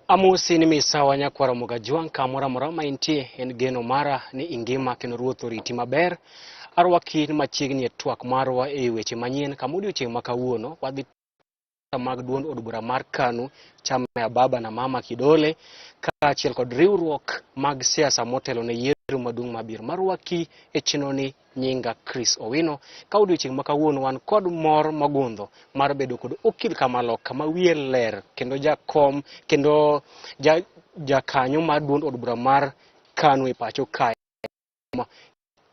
Amosi ni misawa nyakwara moga juang kamora mora maintie en geno mara ni ingima kendo ruoth oriti maber. Arwaki machiegni e twak marwa e weche manyien kamudi ochieng' makawuono wadhi mag duond od bura mar KANU chama ya baba na mama kidole kaachiel kod riwruok mag siasa motelo ne yiero maduong' mabiro. Marwaki e chenoni nyinga Chris Owino ka odiochieng' makawuono wan kod mor mogundho mar bedo kod okil Kamalo kama wiye ler kendo jakom kendo jakanyo mar duond od bura mar KANU e pacho kae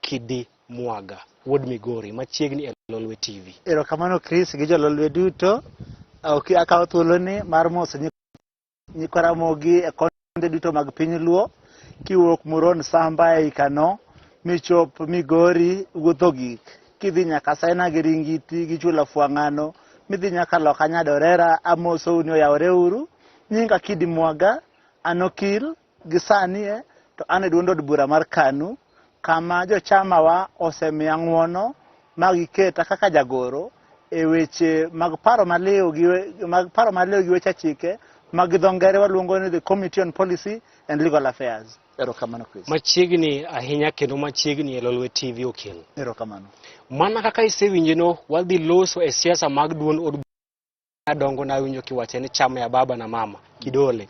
Kidi Mwaga wuod Migori machiegni e Lolwe TV. Erokamano Chris gi jololwe duto ok akawo thuoloni mar moso nyikwara mogi e konde duto mag piny Luo kiwuok Muron Samba e Kano michop Migori wuotho gik kidhi nyaka Saina gi Ringiti gi Chula Fuangano midhi nyaka Loka Nyadorera amoso uni oyawore uru nyinga Kidi Mwaga anokil gi sani to ane duond od bura mar KANU kama jochama wa osemiya ng'uono magiketa kaka jagoro e weche mag paro maliw gi weche chike mag dho ngere waluongo ni the Committee on Policy and Legal Affairs. Erokamano Chris. Machiegni ahinya kendo machiegni e Lolwe TV okil. Erokamano. Mana kaka isewinjeno wadhi loso e siasa mag duond od bura dongo na winjo kiwache ni chama ya baba na mama kidole.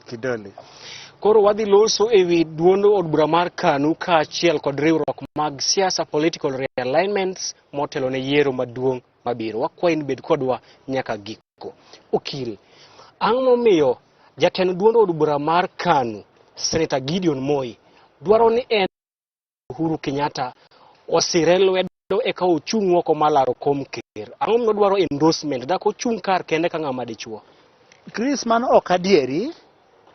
Koro wadhi loso ewi duond od bura mar KANU kaachiel kod riwruok mag siasa political realignments motelo ne yiero maduong' mabiro. Wakwayi ni bed kodwa nyaka giko. Okil, ang' momiyo jatend duond od bura mar KANU Senator Gideon Moi dwaro ni en Uhuru Kenyatta osire lwedo eka ochung' oko malaro kom ker. Ang' momiyo dwaro endorsement dak ochung' kar kende ka ng'ama dichuo. Chris, mano ok adieri.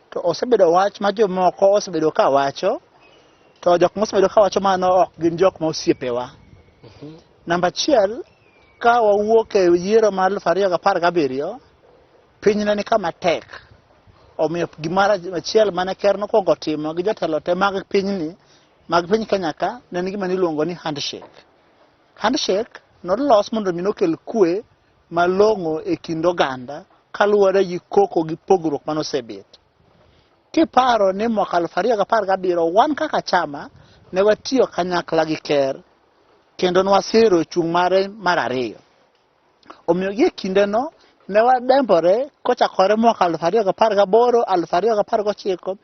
To osebedo wach ma jomoko osebedo ka wacho to jok mosebedo ka wacho mano ok gin jok ma osiepewa. Namba 1 ka wawuok e yiero mar 2017 pinyne ni kama tek omiyo gimara achiel mane ker nokwongo timo gi jotelo te mag piny Kenya ka ne gima niluongo ni handshake nolos mondo mi nokel kwe malong'o e kind oganda kaluwore gi koko gi pogruok manosebet. Kiparo ni mwaka 2017 wan kaka chama ne watiyo kanyakla gi ker kendo nwasiro chung' mare mar ariyo. Omiyo gi kindeno ne wadembore kochakore mwaka 2018 2019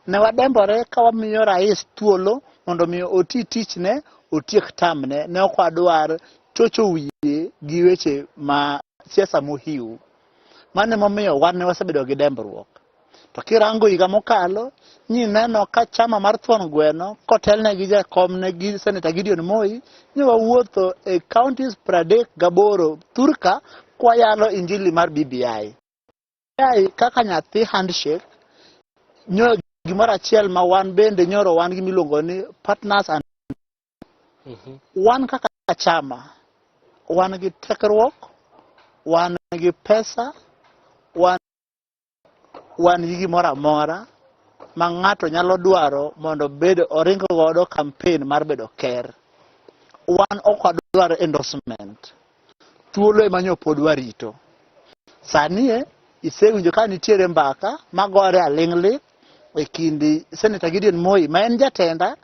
ne wadembore ka wamiyo rais thuolo mondo mi oti tichne otiek tamne ne ok wadwar chocho wiye gi weche ma siasa mohiu. Mane momiyo wan ne wasebedo gi dembruok. To kirango higa mokalo neno ka chama mar thuon gweno kotelne gi jakomne gi Senator Gideon Moi ni wawuotho e counties 38 Thurka kwayalo injili mar BBI. Kaka nyathi handshake nyo gimoro achiel ma wan bende nyoro wan gi miluongo ni partners and wan kaka chama wan gi tekruok, wan gi pesa, wan gi gimoro amora ma ng'ato nyalo dwaro mondo bedo oringo godo campaign mar bedo ker. Wan ok wadwaro endorsement. Thuolo ema nyopo dwarito. Sani isewinjo ka nitiere mbaka magore aling'li e kindi Senator Gideon Moi ma en jatenda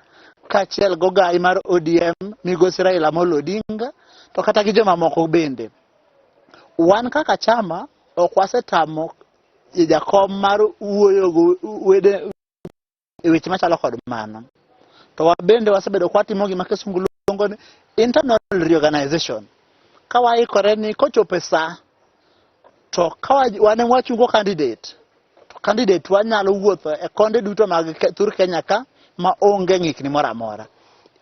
kaachiel gogai mar ODM migosi Raila Amolo Odinga to kata gi joma moko bende. Wan kaka chama ok wasetamo jakom mar wuoyo wede e weche machalo kod mano. To wabende wasebedo kwatimo gima kisungu luongo ni internal reorganization. Ka waikore ni kochope sa to ka wane wachungo candidate to candidate wanyalo wuotho e konde duto mag Thur Kenya ka ma onge ng'ikni moro amora.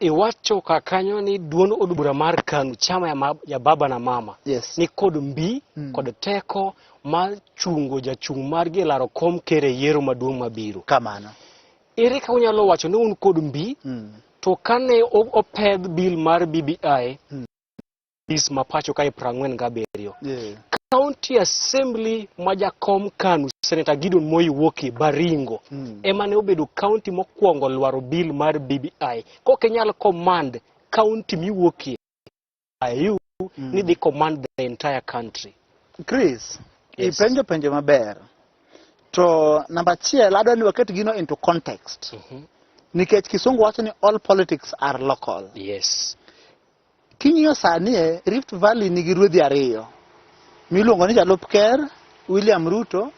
Iwacho kakanyo ni duond od bura mar KANU chama ya baba na mama ni kod mbi kod teko mar chungo jachung' margi e laro kom ker e yiero maduong' mabiro. Kamano. Ere ka unyalo wacho ni un kod mbi to kane opedh bill mar BBI bis mapacho kae 47 County Assembly ma jakom KANU Senator Gideon Moi wuoki Baringo ema ne obedo county mokwongo lwaro bill mar BBI. Koke nyalo command county miwuokie ayu ni they command the entire country. Chris, ipenjo maber. To number 1 adwa ni waket gino into context. Nikech kisungu wacho ni all politics are local. Yes. Kingiyo sani Rift Valley nigi ruodhi ariyo. Miluongo ni Jalup Ker William Ruto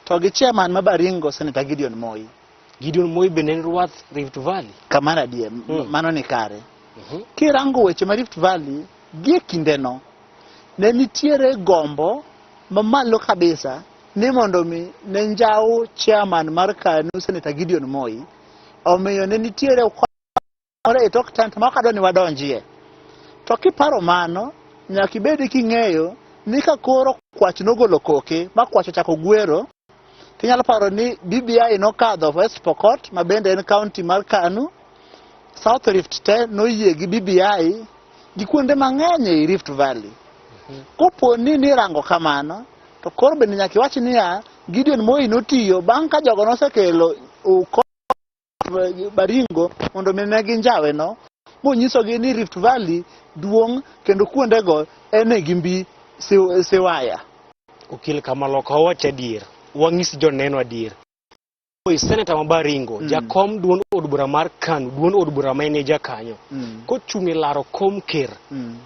to gi chairman ma Baringo Senator Gideon Moi. Gideon Moi benen ruoth Rift Valley. Kamana die mano ni kare. Kirango weche ma Rift Valley gie kindeno ne nitiere gombo mamalo kabisa ni mondo mi ne njao chairman mar KANU Senator Gideon Moi omiyo ne nitiere ore tok tant ma kadoni wadonjie. To kiparo mano nyaka ibed king'eyo ni ka koro kwach nogolo koke ma kwach ochako gwero tinyalo paro ni BBI nokadho West Pokot ma bende en county mar KANU. South Rift te noyie gi BBI gi kuonde mang'eny e Rift Valley. Kopo ni rango kamano to koro bende nyaka iwach niya Gideon Moi notiyo bang' ka jogo nosekelo Baringo mondo mine gi njawe no monyisogi ni Rift Valley duong' kendo kuondego ene gimbi siwaya. Okil Kamaloka wacho adier, wang'is joneno adier. Senator Baringo, jakom duond od bura mar KANU, duond od bura mane jakanyo. Kochung' e laro kom ker.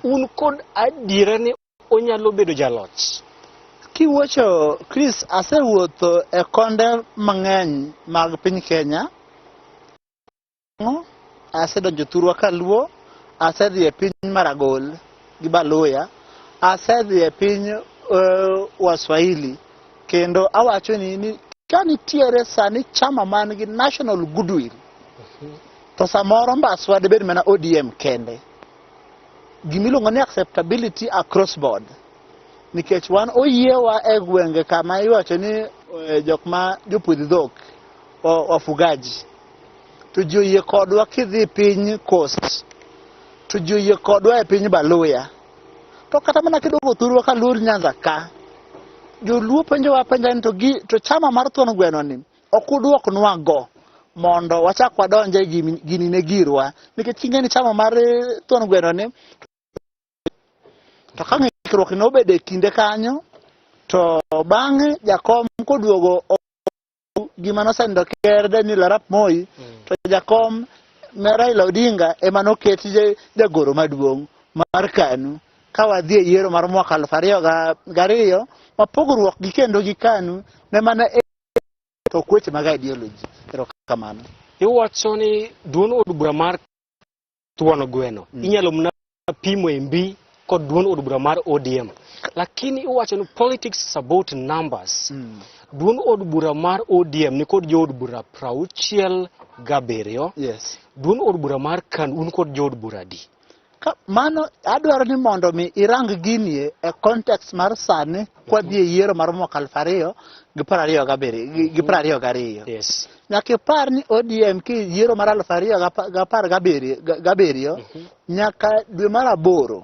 Un kod adiera ni onyalo bedo jaloch. Kiwacho Chris asewuotho e konde mang'eny mag piny Kenya. Asedonjo Thurwa Kaluo, asedhi e piny Maragol gi Baluya, asedhi e piny Waswahili, kendo awacho ni ka nitiere sani chama man gi national goodwill to samoro mbaswa debed mana ODM kende. Gimiluongo ni acceptability across board. Nikech wan oyiewa e gwenge kama iwacho ni jokma jopudh dhok wafugaji. To joyie kodwa kidhi piny Coast. To joyie kodwa e piny Baluya. To kata mana kidogo Thurwa Kaluo Nyanza ka. Joluo penjowa penja to chama mar thuon gweno ni okudwoknwa go mondo wachak wadonje gini ne girwa. Nikech king'eni chama mar thuon gweno ni to ka ng'ikruok nobedo e kinde kanyo to bang'e jakom koduogo gima nosendo ker Daniel Arap Moi to jakom Raila Odinga ema noket jagoro maduong' mar KANU ka wadhi e yiero mar mwaka 2002 ma pogruok gi kendo gi KANU ne mana to kweche mag ideology. Ero kamano. Iwacho ni duond od bura mar thuon gweno inyalo mna pimo e mbi kod duond od bura mar ODM. Lakini iwacho ni politics is about numbers. Duond od bura mar ODM ni kod jood bura 67. Yes. Duond od bura mar KANU un kod jood bura di. Mano adwaro ni mondo mi irang ginie e context mar sani kwa dhi e yiero mar mwaka 2022. Yes. Nyaka ipar ni ODM ki yiero mar 2017 nyaka dwe mar 8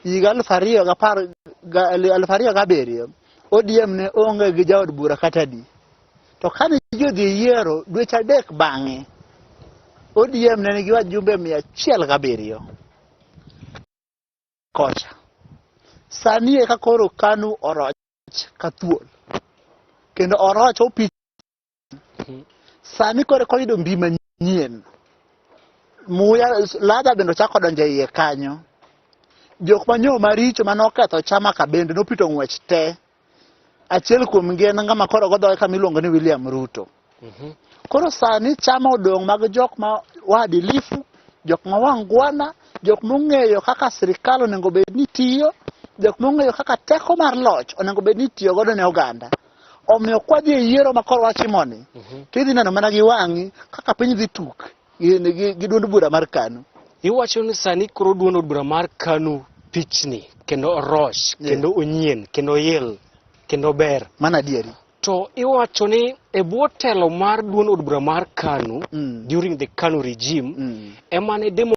higa 2017 ODM ne onge gi jaod bura kata di. To kane jodhi yiero dweche 3 bang'e ODM ne nigi wajumbe 107 kocha. Sani e ka koro KANU oroch ka thuol. Kendo oroch opich. Sani kore koyudo mbi manyien. Muya lada bendo chako donjo iye kanyo. Jok manyo maricho manoketho chama ka bende nopito ng'wech te. Achiel kuom gi en ng'ama koro godhoe kamiluongo ni William Ruto. Koro sani chama odong' mag jok ma waadilifu, jok ma wangwana, jok mong'eyo kaka sirikal onego bed ni tiyo, jok mong'eyo kaka teko mar loch onego bed ni tiyo godo ne oganda. Omiyo kwadhi e yiero ma koro watimoni, tidhi neno mana gi wang'i kaka piny dhi tuk gi duond bura mar KANU. Iwacho ni sani koro duond od bura mar KANU pichni kendo oroch kendo onyien kendo yel kendo ber. Mana dieri. To iwacho ni e bwo telo mar duond od bura mar KANU during the KANU regime ema ne demo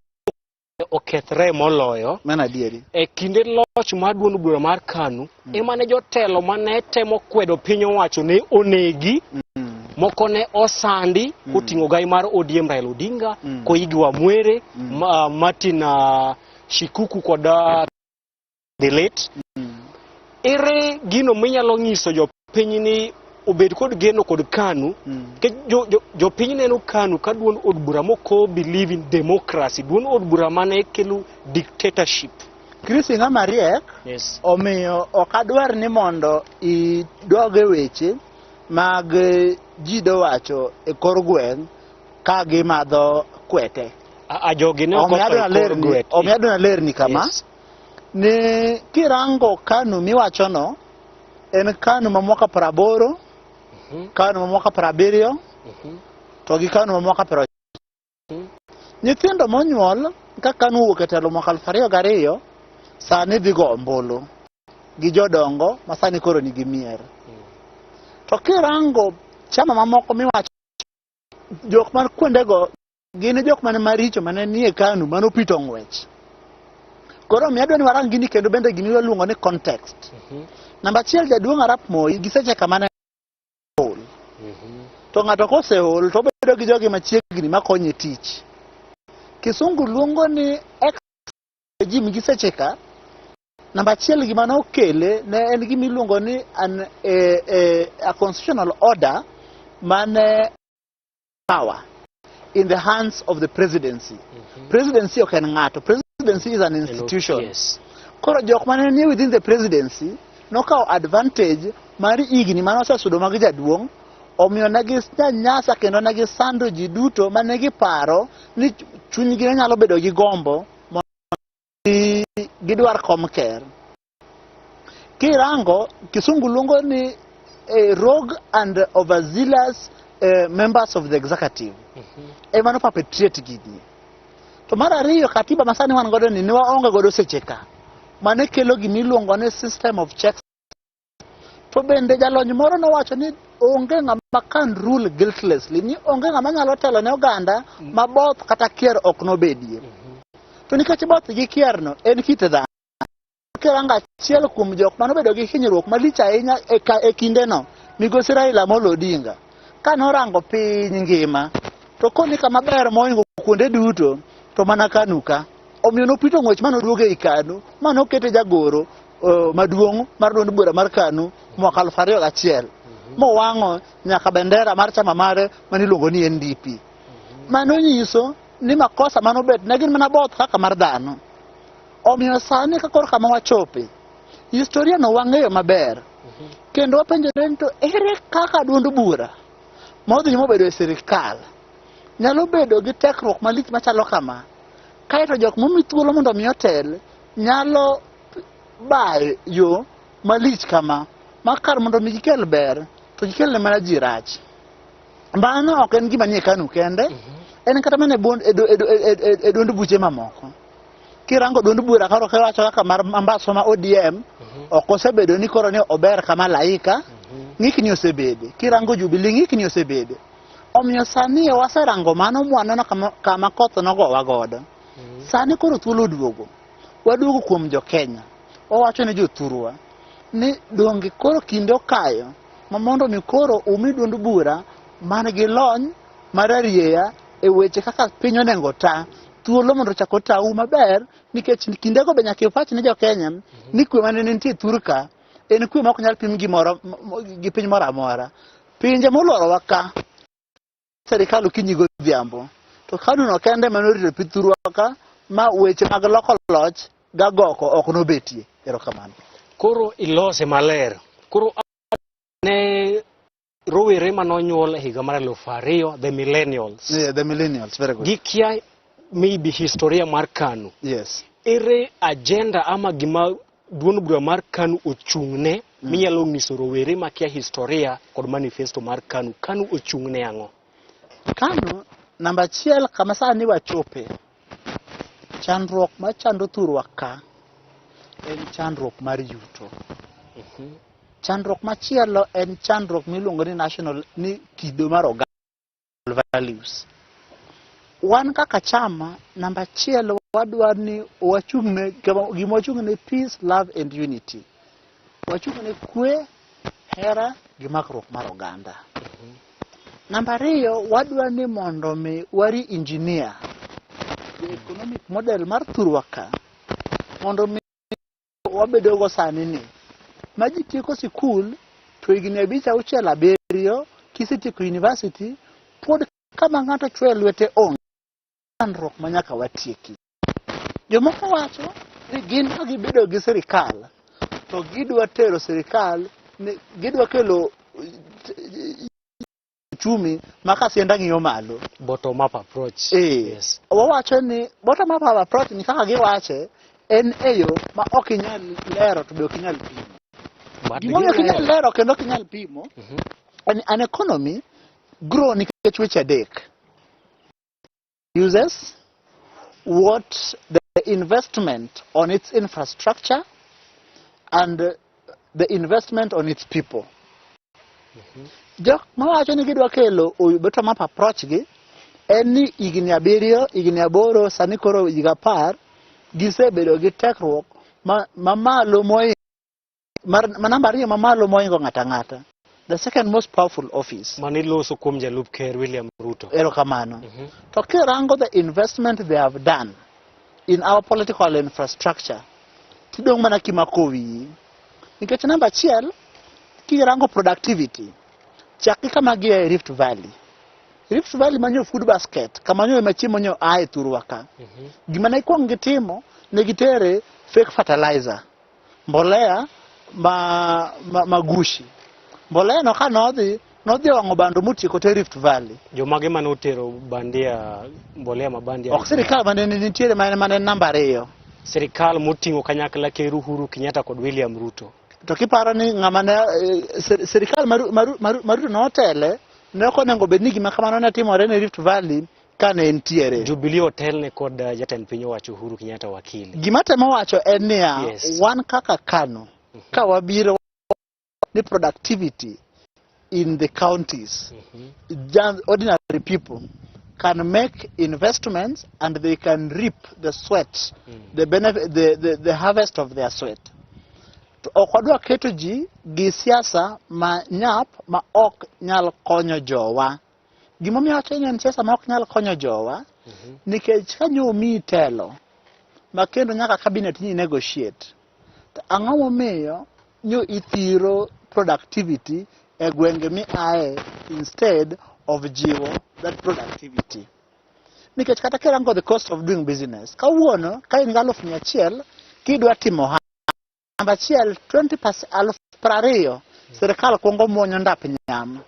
okethre moloyo. Mana dieri. E kinde loch mar duond bura mar KANU ema ne jotelo mane temo kwedo piny owacho ne onegi. Moko ne osandi koting'o gai mar ODM Raila Odinga, Koigi Wamwere, Martin Shikuku kod the late. ere gino minyalo nyiso jopiny ni obed kod geno kod KANU ke jopiny neno KANU ka duond od bura moko believe in democracy, duond od bura mane kelo dictatorship. Krisi ng'ama riek, Yes. omiyo ok adwar ni mondo idoge weche mag ji dowacho e kor gweng' ka gimadho kwete. Jogi ne ok omiyo adwar lerni kama. Yes. Ni kirango KANU miwachono en KANU ma mwaka 80, KANU ma mwaka 70, to gi KANU ma mwaka 90. Nyithindo monyuol ka KANU owuok e telo mwaka 2002 sani dhi go ombulu gi jodongo ma sani koro nigi mier. To kirango chama mamoko miwacho jok man kuondego gin jok man maricho mane nie KANU manopito ng'wech. Koro mi adwa ni warang gini kendo bende gini luongo ni context. Namba 1, Jaduong' Arap Moi giseche kamane hol. To ng'ato kosehol to bedo gi jogi machiegni makonye tich. Kisungu luongo ni regime giseche ka. Namba 1 gima ne okele ne en gima iluongo ni a constitutional order mane power in the hands of the presidency. Presidency ok en ng'ato. Presidency is an institution. Yes. Koro jok mane ni within the presidency no kao advantage mar igni mane osesudo mag jaduong', omiyo negi nyanyasa kendo negi sando ji duto mane giparo ni chunygi nyalo bedo gi gombo gidwar kom ker. Kirango kisungu luongo ni rogue and overzealous members of the executive. Emano perpetrate gini. To mar ariyo katiba masani wan godo ni waonge godo seche ka. Mane kelo gini luongo ni system of checks. To bende jalony moro nowacho ni onge ng'ama can rule guiltlessly, ni onge ng'ama nyalo telo ne oganda maboth kata kier ok nobedie. To nikech both gi kierno en kit dhano. Kiranga achiel kuom jok manobedo gi hinyruok malich ahinya e kindeno migosi Raila Amolo Odinga ka norango piny ngima to koni kama ber moingo kuonde duto to mana KANU ka. Omiyo nopito ng'wech manoduoge i KANU manokete jagoro maduong' mar duond bura mar KANU mwaka 2001 mowang'o nyaka bendera mar chama mare maniluongo ni NDP. Mano nyiso ni makosa manobet ne gin mana both kaka mar dhano. Omiyo sani ka koro kama wachope historia no wang'eyo maber kendo wapenjore to ere kaka duond bura modhi mobedo e sirikal nyalo bedo gi tekruok malich machalo kama kaeto jok momi thuolo mondo mi otel nyalo bayo yo malich kama makar mondo mi gikel ber to gikel ne mana ji rach. Mano ok en gima nie KANU kende, en kata mana e duond buche mamoko. Kirango duond bura karo kawacho kaka mar ambaso ma ODM ok osebedo ni koro ne ober kama laika, ng'ikni osebede. Kirango Jubilee ng'ikni osebede. Omiyo sani waserango mano mwaneno kama koth nogowa godo. Sani koro thuolo duogo. Waduogo kuom jo Kenya. Wawacho ne jothurwa ni donge koro kinde okayo mondo mi koro umi duond bura man gi lony mar arieya e weche kaka piny onengo ta thuolo mondo chako tau maber nikech kindego be nyaka ipach ne jo Kenya ni kwe mane nitie thurka en kwe ma ok nyal pim gi piny moro amora. Pinje molworo waka serikal okinyi godhiambo to KANU no kende manorito pi thurwa ka ma weche mag loko loch gagoko ok nobetie. Erokamano. Koro ilose maler. Koro ne rowere manonyuol e higa mar 2000, the millennials. Yeah, the millennials, very good. Gikia maybe historia mar KANU. Yes. Ere agenda ama gima duond bura mar KANU ochung'ne minyalo nyiso rowere makia historia kod manifesto mar KANU. KANU ochung'ne ang'o? KANU namba 1 kama sani wachope. Chandruok machando thurwa ka en chandruok mar yuto. Chandruok machielo en chandruok miluongo ni national ni kido mar oganda values. Wan kaka chama namba 1 wadwar ni wachung'ne gima wachung'ne peace, love and unity. Wachung'ne kwe, hera gi makruok mar oganda. Namba 2 wadwar ni mondo mi wari engineer the economic model mar thurwa ka mondo mi wabedo go sani ni ma ji tieko sikul to higni 5-6-7 kisetieko university pod kama ng'ato chwe lwete onge chandruok ma nyaka watieki. Jomoko wacho ni gin ka gibedo gi sirikal to gidwa tero sirikal, gidwa kelo uchumi maka sienda ng'iyo malo. Bottom up approach. Yes. Wawacho ni bottom up approach ni kaka giwache en eyo ma ok inyal lero to be ok inyal pimo. Gimomiyo ok inyal lero kendo ok inyal pimo. An economy grow nikech weche adek. Uses what the investment on its infrastructure and the investment on its people. Jok mawacho ni gidwa kelo bottom up approach gi en ni higni 7, higni 8, sani koro higa 10 gisebedo gi tekruok mamalo moingo namba 2 mamalo moingo ng'ata ng'ata. The second most powerful office. Maniloso kuom jalup ker William Ruto. Erokamano. To kirango the investment they have done in our political infrastructure, tidong mana kimako wiyi. Nikech namba 1, kirango productivity, chaki kama gie Rift Valley. Rift Valley manyo food basket, kama nyo machimo nyo ae turuaka. Gima na ikuwa ngitimo, negitere fake fertilizer. Mbolea magushi. Mbolea no ka nodhi wango bando muti kote Rift Valley. Jomage manotero bandia mbolea mabandia. Ok sirikal mane nitiere mane namba 2. Sirikal motingo kanyakla ker Uhuru Kenyatta kod William Ruto. To kiparo ni ng'amane sirikal maruto notele ne ok onego bed ni gima kamano ne timore ne Rift Valley kane entiere. Jubilee Hotel ne kod jatend piny owacho Uhuru Kenyatta wakili. Gima temo wacho en niya, wan kaka KANU ka wabiro ni productivity in the counties, ordinary people can make investments and they can reap the sweat, the benefit, the harvest of their sweat. Okwadwa keto ji gi siasa ma nyap ma ok nyal konyo jowa. Gimomiyo wacho ni en siasa ma ok nyal konyo jowa nikech kanyo mi telo ma kendo nyaka cabinet ni negotiate. Ang'o momiyo nyo ithiro productivity e gwenge mi ae instead of jiwo that productivity. Nikech kata kirango the cost of doing business, kawuono ka in 100,000 kidwa timo namba 1 20% sirikal kuongo muonyo ndap nyama.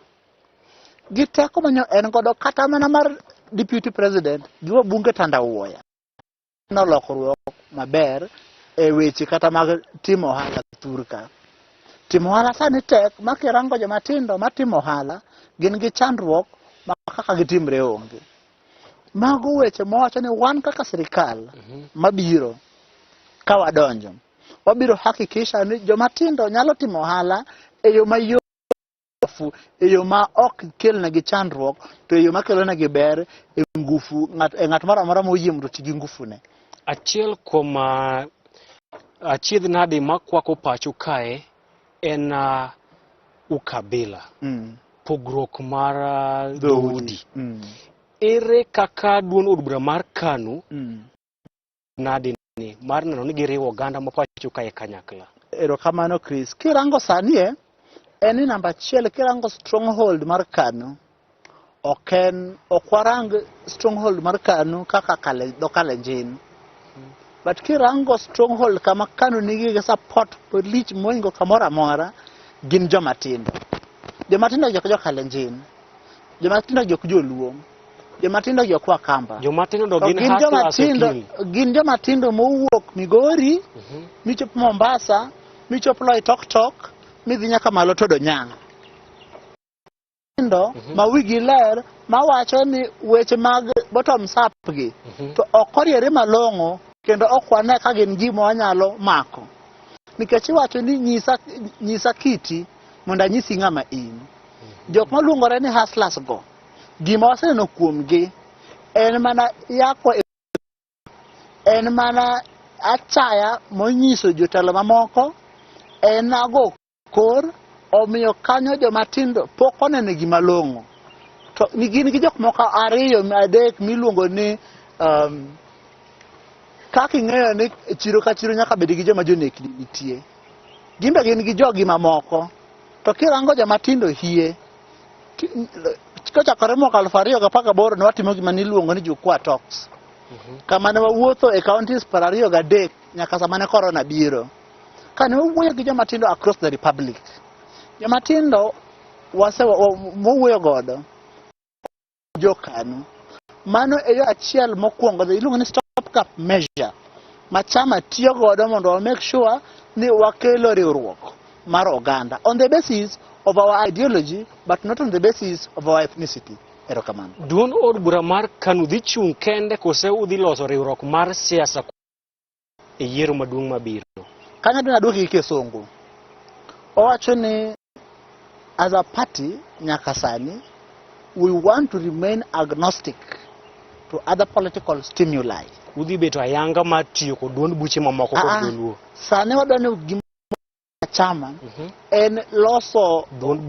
Giteko manyo en godo kata mana mar deputy president giwa bunge tanda uoya. Nolokruok maber e weche kata mag timo ohala turka. Timo ohala sani tek makirango jomatindo matimo ohala gin gi chandruok ma kaka gitimre onge. Mago weche mowacho ni wan kaka sirikal mabiro ka wadonjo. Wabiro hakikisha ni jomatindo nyalo timo ohala e yo mayot, e yo ma ok kelnegi chandruok, to e yo makelonegi ber e ngufu ng'at moro amora moyie mondo ti gi ngufune. Achiel kuom achiedh nadi makwako pacho kae en ukabila. Pogruok mar dhoudi. Ere kaka duond od bura mar KANU nadi ni mar neno ni giriwo oganda mapacho kae kanyakla. Erokamano Chris. Kirango sani en ni namba 1 kirango stronghold mar KANU. Okwarang stronghold mar KANU kaka Kalenjin. But kirango stronghold kama KANU nigi support polich moingo kamora mora gin jomatindo. Jomatindo jok Kalenjin. Jomatindo jok Joluo. Jomatindo jok Wakamba. Jomatindo gin gin jomatindo mowuok Migori, michop Mombasa, michop Loitoktok, midhi nyaka malo todo Nyang'. Ma wigi ler mawacho ni weche mag bottom up gi to okoriere malong'o kendo ok wane ka gin gima wanyalo mako. Nikech iwacho ni nyisa kiti mondo anyisi ng'ama in. Jok maluongore ni hustlers go gima waseneno kuomgi en mana yako en mana achaya monyiso jotelo mamoko en ago kor omiyo kanyo jomatindo pok onene gima long'o. To gin gi jok moko 2 3 miluongo ni kaka ing'eyo ni chiro ka chiro nyaka bed gi joma jonekni nitie. gimbe gin gi jogi mamoko to kirango joma tindo hie kochakore mwaka 2018 ne watimo gima niluongo ni Jukwaa Talks kama ne wawuotho e counties 23 nyaka sama ne corona biro kane wawuoyo gi joma tindo across the republic. Joma tindo mowuoyo godo jo KANU mano e yo achiel mokwongo iluongo ni stop gap measure ma chama tiyo godo mondo wa make sure ni wakelo riwruok mar oganda on the basis of our ideology but not on the basis of our ethnicity. Erokamano. Duond od bura mar KANU dhi chung' kende kose udhi loso riwruok mar siasa e yiero maduong' mabiro? Kanyo dina duoki gi Kisungu. Owacho ni as a party nyaka sani we want to remain agnostic to other political stimuli. Udhi beto ayanga mar tiyo kod duond buche mamoko kod joluo. Sani wadwani gima chama en loso duond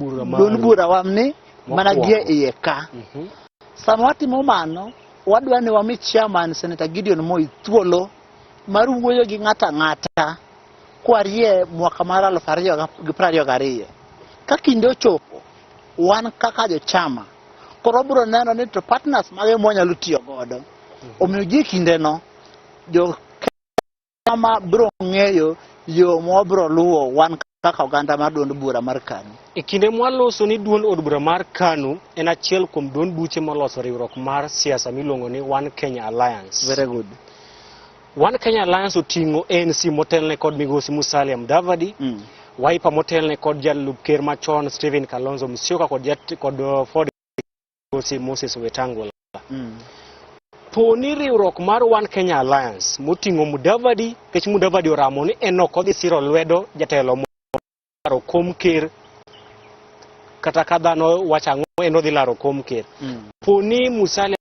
bura wamni mana gie iye ka. Sama watimo mano wadwani wami chairman Senator Gideon Moi thuolo mar wuoyo gi ng'ata ng'ata kwarie mwaka mar 2022. Ka kinde ochopo wan kaka jo chama koro bro neno ni to partners mage mwanyalo tiyo godo. Omiyo gi kinde no jo chama bro ng'eyo yo mwabro luwo wan kaka oganda mar duond bura mar KANU. E kinde mwaloso ni duond od bura mar KANU en achiel kuom duond buche moloso riwruok mar siasa miluongo ni One Kenya Alliance. Very good. One Kenya Alliance oting'o ANC motelne kod migosi Musalia Mudavadi, Wiper motelne kod jalup ker machon Stephen Kalonzo Musyoka kod Ford migosi Moses Wetangula. Poni riwruok mar One Kenya Alliance moting'o Mudavadi, kech Mudavadi oramo ni enok odhi siro lwedo jatelo moro kom ker kata ka dhano wacho ang'o eno dhi laro kom ker. Poni Musalia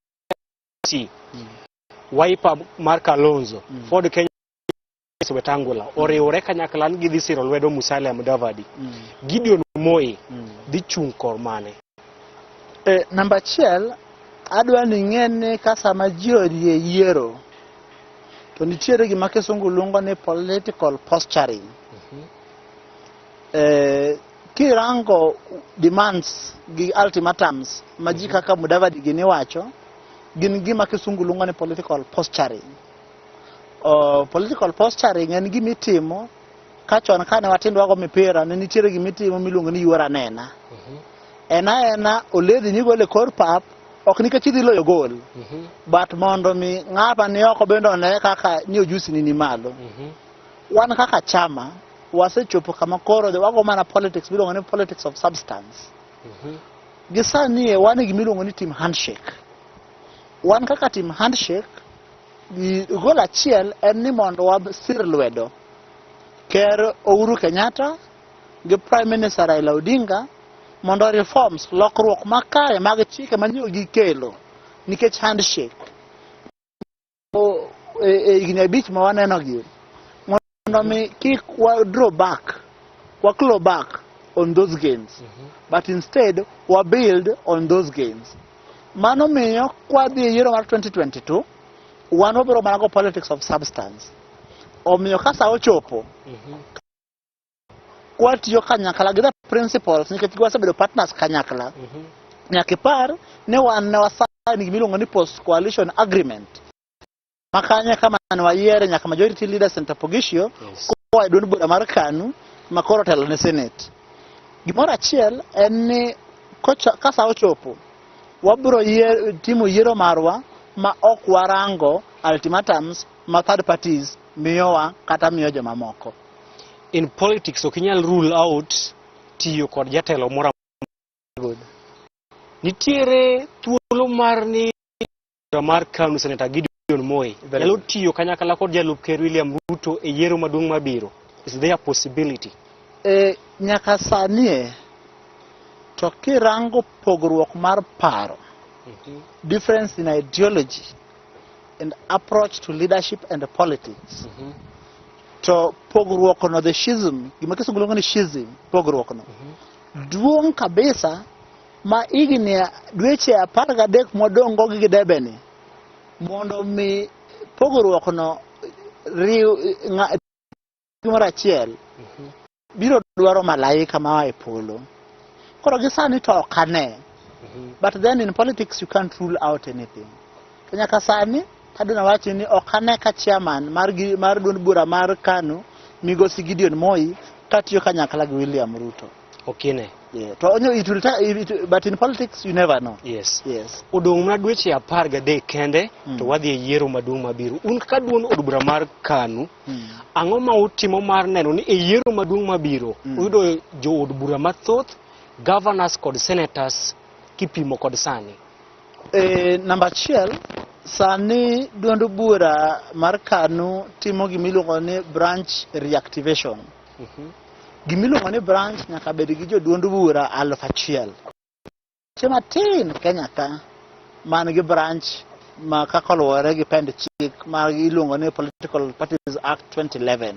Wiper mar Kalonzo, Ford Kenya Wetangula oriwore kanyakla gi dhi siro lwedo Musalia Mudavadi. Gideon Moi dhi chung' kor mane? Namba achiel adwa ni ng'ene ka sama ji orie yiero to nitiere gima Kisungu luongo ni political posturing. Kirango demands gi ultimatums ma ji kaka Mudavadi gini wacho gin gima Kisungu luongo ni political posturing. Political posturing en gima itimo ka chon kane watindo wago mipira ne nitiere gima itimo miluongo ni yuora nena. Ena oledhi ni gole kor pap ok nikech idhi loyo gol but mondo mi ng'apa ni oko bende one kaka ni ojusi ni malo. Wan kaka chama wasechopo kama koro wago mana politics miluongo ni politics of substance. Gisani wan gi miluongo ni team handshake. Wan kaka team handshake gol achiel en ni mondo wasir lwedo ker Uhuru Kenyatta gi Prime Minister Raila Odinga mondo reforms lokruok makare mag chike manyo gi kelo nikech handshake igni abich ma waneno gi mondo mi kik wa draw back wa claw back on those gains but instead wa build on those gains. Mano miyo kwa dhi yiero mar 2022 wan obro manago politics of substance. Omiyo kasa ochopo kwa tiyo kanyakla gi the principles nikech wasebedo partners kanyakla. Nyakipar ne wan na wasani gimiluongo ni post coalition agreement makanya kama ne wayiere nyaka majority leader Senator Pogishio kwa duond bura mar KANU makoro telo ne Senate. Gimoro achiel en ni kasa ochopo wabro timo yiero marwa ma ok warango ultimatums ma third parties miyowa kata miyo joma moko. In politics okinyal rule out tiyo kod jatelo moro. Nitiere thuolo mar ni mar KANU Senator Gideon Moi nyalo tiyo kanyakla kod jalup ker William Ruto e yiero maduong' mabiro. Is there a possibility? Nyaka sani to kirango pogruok mar paro, difference in ideology and approach to leadership and politics. To pogruok no the schism, gima Kisungu luongo ni schism, pogruok no duong' kabisa ma igni dweche 13 modongo gi debeni mondo mi pogruok no riw gimoro achiel biro dwaro malaika ma e polo. Koro gisani to okane. But then in politics you can't rule out anything. Kenya kasani aduna wachi ni okane ka chairman mar duond bura mar KANU migosi Gideon Moi katiyo kanyakla gi William Ruto. Okine. Yeah. To onyo but in politics you never know. Yes. Yes. Odong na dweche 13 kende to wadhi e yiero maduong' mabiro. Un ka duond od bura mar KANU ang'o ma utimo mar neno ni e yiero maduong' mabiro uyudo jo od bura mathoth, governors kod senators kipimo kod sani? Number 1 sani duond bura mar KANU timo gimiluongo ni branch reactivation. Gimiluongo ni branch nyaka bed gi jo duond bura 1000. Chema tin Kenya ka man gi branch ma kakoluwore gi pend chik ma iluongo ni Political Parties Act 2011.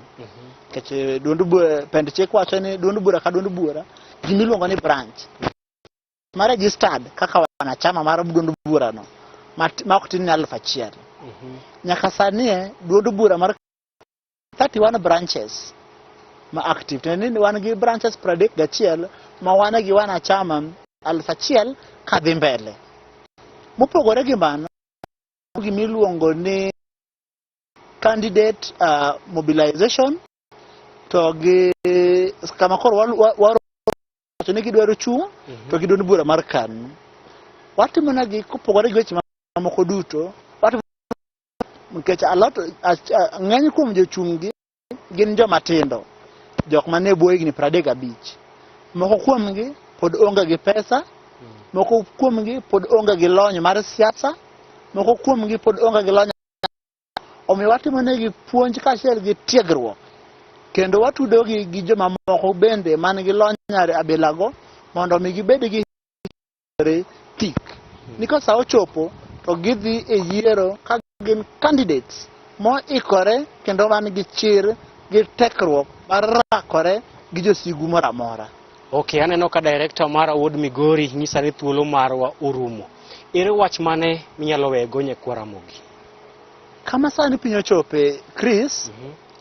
Keche duond bura pend chik wacho ni duond bura ka duond bura gimiluongo ni branch ma registered kaka wanachama mar duond bura no ma ok tin 1000. Nyaka sani duond bura mar 31 branches ma active. Teni wan gi branches 31 ma wana gi wanachama 1000 ka dhi mbele. Mopogore gi mano gimiluongo ni candidate mobilization to gi kama koro waro ni gidwaro chung to giduond bura mar KANU. Watimo na gi kopogore gi weche mamoko duto nikech ng'eny kuom jochung' gi gin joma tindo, jok mane bwo higni 35. Moko kuomgi pod onge gi pesa, moko kuomgi pod onge gi lony mar siasa, moko kuomgi pod onge gi lony. Omiyo watimo negi puonj kaachiel gi tiegruok kendo watudo gi joma moko bende man gi lony abilago mondo mi gibed gi tik ni ka sa ochopo to gidhi e yiero ka gin candidates moikore kendo man gi chir gi tekruok mar rakore gi josigu moro amora. Okay, aneno ka director mar Award Migori nyisa ni thuolo marwa orumo. Ere wach mane minyalo wego nyekwara mogi? Kama sani piny ochope Chris,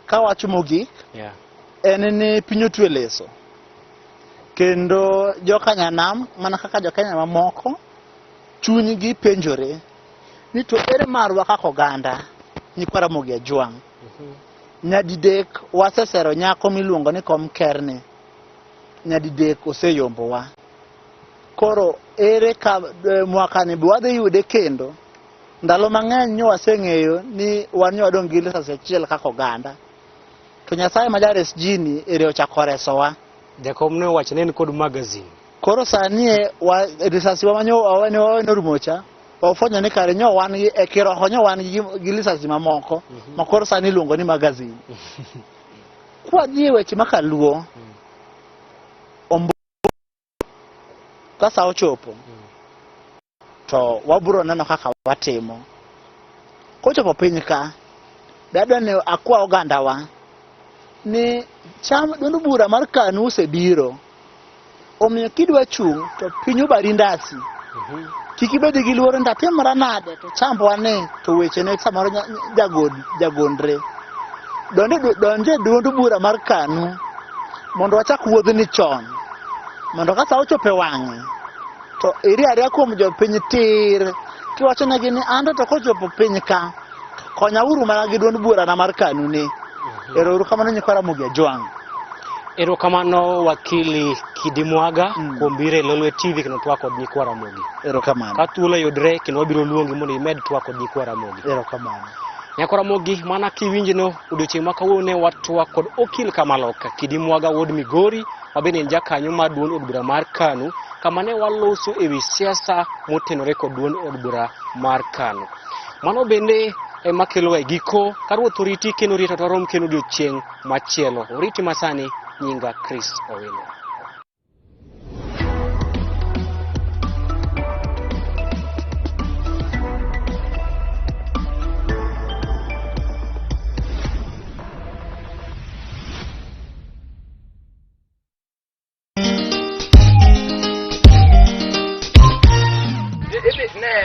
ka wach mogik en ni piny otwe leso. Kendo jokanyanam mana kaka jokanya mamoko chunygi penjore ni to ere marwa kaka oganda nyikwara mogi ajwang'. Nyadidek wasesero nyako miluongo ni kom kerne, nyadidek oseyombowa. Koro ere ka mwakani wadhi yude kendo ndalo mang'eny nyo waseng'eyo ni wan nyo wadong' gi lisasi achiel kaka oganda. To Nyasaye ma jares jini ere ochako resowa. Jakom ne wacho ni kod magazine. Koro sani risasi wa manyo norumocha ofwenyo ni kare nyo wan e kiroho nyo wan gi lisasi mamoko ma koro sani luongo ni magazine. Kwa dhi weche makaluo kasa ochopo to waburo neno kaka watimo. Kochopo piny ka dada ne akwa oganda wa ni cham duond bura mar KANU osebiro. Omiyo kidwa chung to pinyu bari ndasi. Kikibed gi luoro ndatimra nade to chambwa ne to weche ne samoro jagondre. Donje duond bura mar KANU mondo wachak wuodhni chon. Mondo kasa ochope wang'e to iri aria kuom jopiny tir kiwacho negi ni ando to kochopo piny ka konya uru mana gi duond bura na mar KANU ni. Ero kamano nyikwara mogi ajwang'. Ero kamano wakili Kidimwaga kuom biro e Lolwe TV kendo twak kod nyikwara mogi. Ero kamano. Ka thuolo yudre kendo wabiro luongi mondo imed twak kod nyikwara mogi. Ero kamano. Nyakwara mogi mana kiwinjino odiochieng' ma kawuono ne watwak kod okil Kamaloka Kidimwaga Award Migori mabende en jakanyo mar duond od bura mar KANU kama ne waloso ewi siasa motenore kod duond od bura mar KANU. Mano bende makelo e giko ka ruoth oriti kendo rito to rom kendo odiochieng' machielo. Oriti masani nyinga Chris Owino.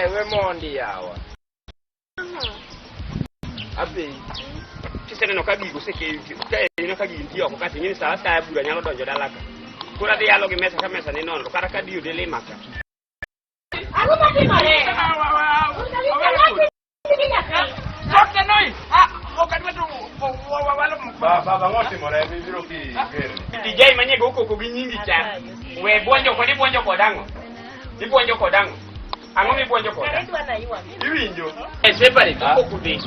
We mondi yawa. Abi. Kiseneno ka gigo seke ino ka gin tiyo ko kati ngini sa bura nyalo donjo dalaka. Kura de yalo gi mesa ka mesa ni nono kara ka diyo de le maka. Aku mati mare. Sokte noi. Okan wetu baba ngoti more bibiro ki gere. DJ manye go ko gi nyingi cha. We bonjo ko dango. Di bonjo ko dango. Ango mi bonjo ko. Iwinjo. Separe ko kudi.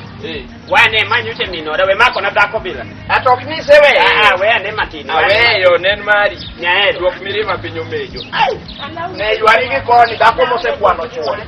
Wane manyu te minora we mako na dako bila. Atok ni sewe. We ane matino. We yo nen mari. Nyae duok mirima pinyo mejo. Ne ywari gi koni dako mo se kwano chuo.